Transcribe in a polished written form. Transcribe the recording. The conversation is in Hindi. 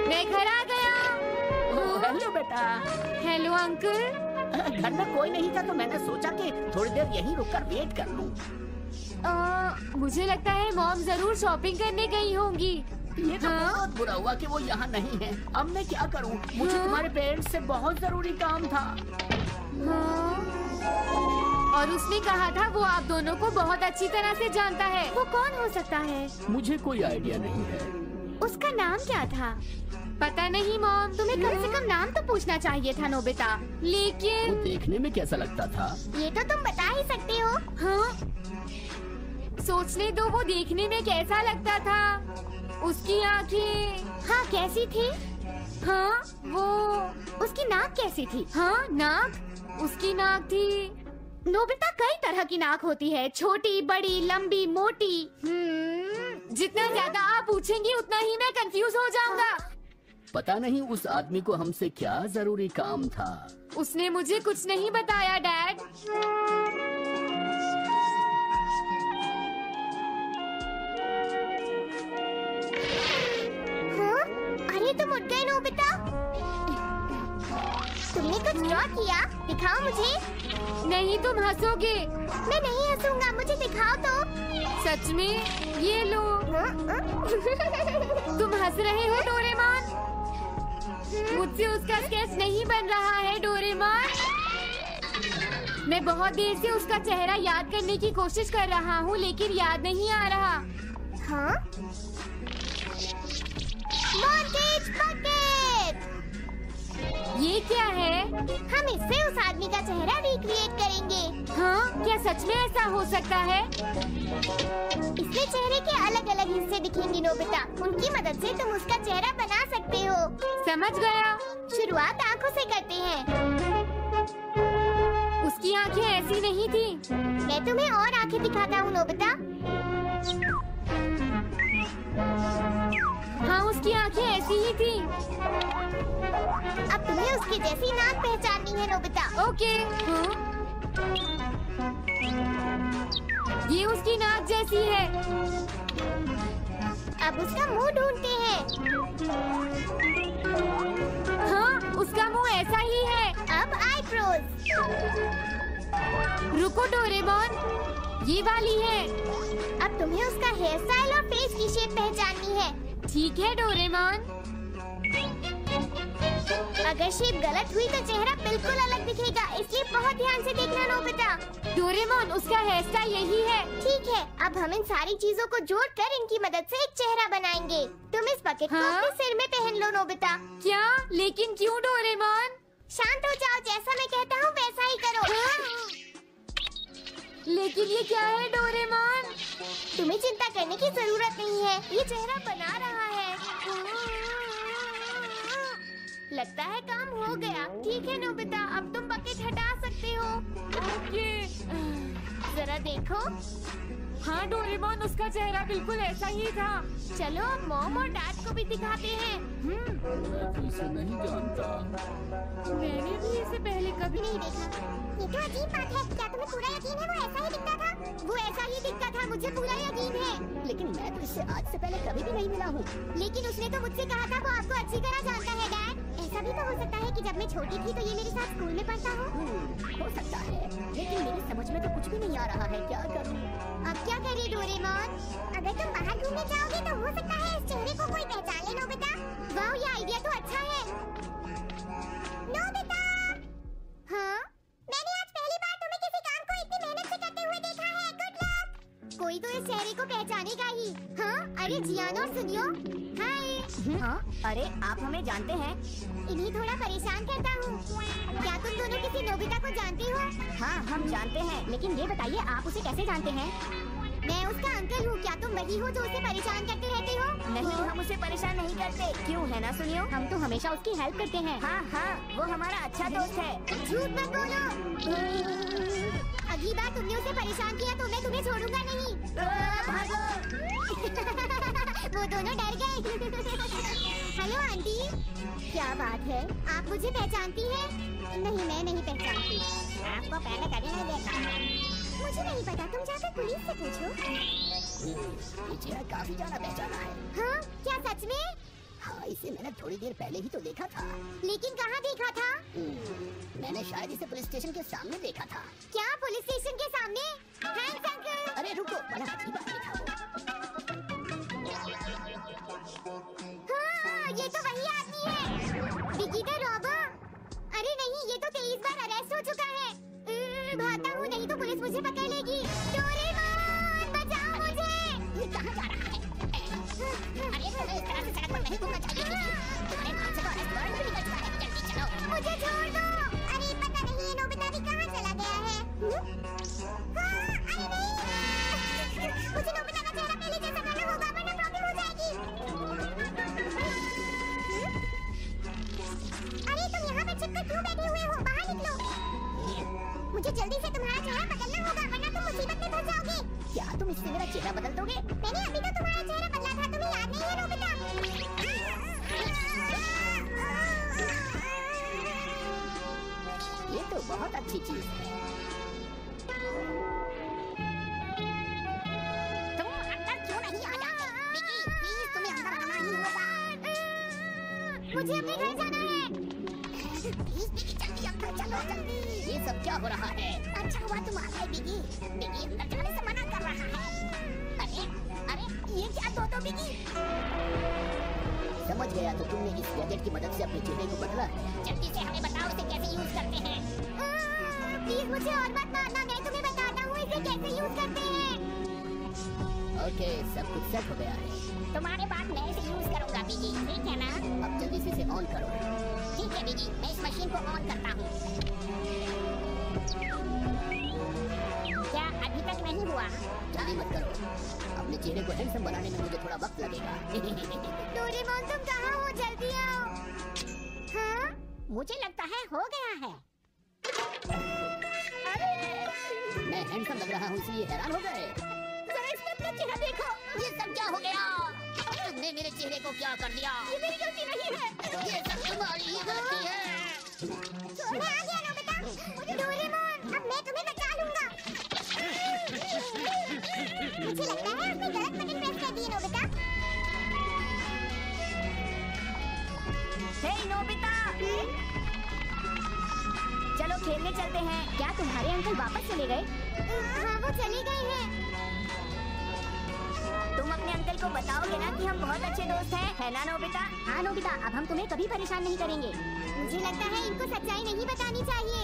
मैं घर आ गया। हेलो बेटा। Hello uncle. घर में कोई नहीं था तो मैंने सोचा कि थोड़ी देर यहीं रुककर वेट कर लूं। मुझे लगता है मॉम जरूर शॉपिंग करने गई होंगी। ये तो बहुत बुरा हुआ कि वो यहाँ नहीं है। अब मैं क्या करूँ? मुझे तुम्हारे पेरेंट्स से बहुत जरूरी काम था। और उसने कहा था वो आप दोनों को बहुत अच्छी तरह से जानता है। वो कौन हो सकता है? मुझे कोई आइडिया नहीं है। उसका नाम क्या था? पता नहीं मॉम। तुम्हें कम से कम नाम तो पूछना चाहिए था नोबिता। लेकिन वो देखने में कैसा लगता था? ये तो तुम बता ही सकते हो। हाँ, सोचने दो वो देखने में कैसा लगता था। उसकी आँखें हाँ कैसी थी? हाँ वो उसकी नाक कैसी थी? हाँ नाक, उसकी नाक थी। नोबिता कई तरह की नाक होती है, छोटी, बड़ी, लंबी, मोटी। जितना ज्यादा आप पूछेंगी उतना ही मैं कंफ्यूज हो जाऊंगा। पता नहीं उस आदमी को हमसे क्या जरूरी काम था। उसने मुझे कुछ नहीं बताया डैड। हाँ? अरे तुम उठ गए नोबिता। तुमने कुछ ड्रॉ किया? दिखाओ मुझे। नहीं तुम हंसोगे। मैं नहीं हंसूंगा, मुझे दिखाओ तो। सच में? ये लो। तुम हंस रहे हो डोरेमोन? मुझसे उसका स्केच नहीं बन रहा है डोरेमोन। मैं बहुत देर से उसका चेहरा याद करने की कोशिश कर रहा हूँ लेकिन याद नहीं आ रहा। हाँ? Montage bucket. ये क्या है? हम इससे उस आदमी का चेहरा रिक्रिएट करेंगे। हाँ? क्या सच में ऐसा हो सकता है? इससे चेहरे के अलग अलग हिस्से दिखेंगे नोबिता। उनकी मदद से तुम उसका चेहरा बना सकते हो। समझ गया। शुरुआत आँखों से करते हैं। उसकी आँखें ऐसी नहीं थी। मैं तुम्हें और आँखें दिखाता हूँ नोबिता। हाँ उसकी आँखें ऐसी ही थी। अब तुम्हें उसकी जैसी नाक पहचाननी है नोबिता। ओके। ये उसकी नाक जैसी है। अब उसका मुंह ढूंढते हैं। हाँ उसका मुंह ऐसा ही है। अब आईब्रोज। रुको डोरेमोन, ये वाली है। अब तुम्हें उसका हेयर स्टाइल और फेस की शेप पहचाननी है। ठीक है डोरेमोन। अगर शेप गलत हुई तो चेहरा बिल्कुल अलग दिखेगा, इसलिए बहुत ध्यान से देखना नोबिता। डोरेमोन उसका हेयर स्टाइल यही है। ठीक है, अब हम इन सारी चीजों को जोड़कर इनकी मदद से एक चेहरा बनाएंगे। तुम इस बकेट को अपने सिर में पहन लो नोबिता। क्या? लेकिन क्यों डोरेमोन? शांत हो जाओ, जैसा मैं कहता हूँ वैसा ही करो। लेकिन ये क्या है डोरेमोन? तुम्हें चिंता करने की जरूरत नहीं है, ये चेहरा बना रहा है। लगता है काम हो गया। ठीक है नोबिता, अब तुम बकेट हटा सकते हो। ओके। जरा देखो। हाँ डोरेमोन उसका चेहरा बिल्कुल ऐसा ही था। चलो अब मॉम और डैड को भी दिखाते हैं। मैं इसे नहीं जानता। मैंने भी इसे पहले कभी नहीं देखा। ये तो अजीब बात है। क्या तुम्हें पूरा यकीन है वो ऐसा ही दिखता था? वो ऐसा ही दिखता था, मुझे पूरा यकीन है। लेकिन मैं तो इससे आज से पहले कभी भी नहीं मिला हूँ। लेकिन उसने तो मुझसे कहा था वो आपको अच्छी तरह जानता है डैड। ऐसा भी तो हो सकता है कि जब मैं छोटी थी तो ये मेरे साथ स्कूल में पढ़ता हो। हो सकता है, लेकिन मेरी समझ में तो कुछ भी नहीं आ रहा है। क्या करूँ? अब क्या करें डोरेमोन? अगर तुम बाहर घूमने जाओगे तो हो सकता है इस चेहरे को कोई पहचान ले नोबिता। वाह ये आइडिया तो अच्छा है। नोबिता! हाँ? मैंने आज पहली बार तुम्हें किसी काम को इतनी मेहनत से करते हुए देखा है। Good luck. कोई तो इस चेहरे को पहचानेगा ही। हाँ? अरे जियानो सुनियो। हाय। हाँ? अरे आप हमें जानते हैं? इन्हीं थोड़ा परेशान करता हूँ। क्या तुम दोनों किसी नोबिता को जानती हो? हाँ हम जानते हैं, लेकिन ये बताइए आप उसे कैसे जानते हैं? मैं उसका अंकल हूँ। क्या तुम वही हो जो उसे परेशान करते रहते हो? नहीं, हम उसे परेशान नहीं करते। क्यों है ना सुनियो? हम तो हमेशा उसकी हेल्प करते हैं। हाँ हाँ, वो हमारा अच्छा दोस्त है। झूठ मत बोलो। अगली बार तुमने उसे परेशान किया तो मैं तुम्हें छोड़ूंगा नहीं। वो दोनों डर गए। Hello aunty. क्या बात है, आप मुझे पहचानती हैं? नहीं, मैं नहीं पहचानती। आपको पहले कभी नहीं देखा। मुझे नहीं पता, तुम जाकर पुलिस से पूछो। काफी जाना पहचाना है। हाँ? क्या सच में? हाँ, इसे मैंने थोड़ी देर पहले ही तो देखा था। लेकिन कहाँ देखा था? मैंने शायद इसे पुलिस स्टेशन के सामने देखा था। क्या पुलिस स्टेशन के सामने? Thanks uncle. अरे रुको, बड़ा अजीब आदमी था वो। हाँ, ये तो वही आदमी है, बिगी द रॉबर। अरे नहीं, ये तो 23 बार अरेस्ट हो चुका है। भागता हूँ, नहीं तो पुलिस मुझे पकड़ लेगी। डोरेमोन, बचाओ मुझे। ये कहाँ जा रहा है? अरे तुम्हें इस तरह से सड़क पर नहीं घूमना चाहिए। तुम्हारे नाम से तो अरेस्ट वारंट भी निकल चुका है। जल्दी चलो। मुझे छोड़ दो। अरे पता नहीं ये नोबिता भी कहाँ चला गया है। हाँ, अरे नहीं। मुझे नोबिता का चेहरा पहले जैसा करना होगा, वरना प्रॉब्लम हो जाएगी। अरे तुम यहाँ पे छिपकर क्यों बैठे हुए हो? बाहर निकलो। मुझे जल्दी से तुम्हारा चेहरा बदलना होगा, वरना तुम मुसीबत में फंस जाओगे। क्या तुम इससे मेरा चेहरा बदल दोगे? मैंने अभी तो तुम्हारा चेहरा बदला था, तुम्हें याद नहीं है नोबिता? ये तो बहुत अच्छी चीज है। तुम अंदर क्यों नहीं आ जाते? बिगी, प्लीज तुम्हें अंदर आना ही होगा। मुझे अपने घर जाना है। प्लीज बिगी, जल्दी अंदर चलो, जल्दी। ये सब क्या हो रहा है? अच्छा हुआ तुम आ गए बिगी। बिगी अंदर जाने से मना कर रहा है। अरे ये क्या दो बिगी? समझ गया, तो तुमने इस गैजेट की मदद से अपने चेहरे को बदला है। जल्दी से हमें बताओ इसे कैसे यूज करते हैं। प्लीज मुझे और मत मारना, मैं तुम्हें बताता हूँ इसे कैसे यूज करते हैं। ओके, सब कुछ सेट हो गया है। तुम्हारे बाद मैं इसे यूज करूंगा बिगी, ठीक है ना? अब जल्दी से इसे ऑन करो। ठीक है बिगी, मैं इस मशीन को ऑन करता हूँ। क्या अभी तक नहीं हुआ? जल्दी मत करो, अपने चेहरे को हैंडसम बनाने में मुझे थोड़ा वक्त लगेगा। डोरेमोन तुम कहाँ हो? जल्दी आओ। हाँ? मुझे लगता है हो गया है। मैं हैंडसम लग रहा हूँ इसलिए हैरान हो गए। जरा इस पे अपना चेहरा देखो। ये सब क्या हो गया? तुमने मेरे चेहरे को क्या कर दिया? ये मेरी गलती नहीं है। ये सब तुम्हारी ही गलती है। मैं आ गया नोबिता। डोरेमोन, अब मैं तुम्हें बचा लूंगा। मुझे लगता है आपने गलत बटन प्रेस कर दिए नोबिता। हे नोबिता, चलो खेलने चलते हैं। क्या तुम्हारे अंकल वापस चले गए? हाँ, वो चले गए हैं। तुम अपने अंकल को बताओगे ना कि हम बहुत अच्छे दोस्त हैं, है ना नोबिता? हाँ नोबिता, अब हम तुम्हें कभी परेशान नहीं करेंगे। मुझे लगता है इनको सच्चाई नहीं बतानी चाहिए।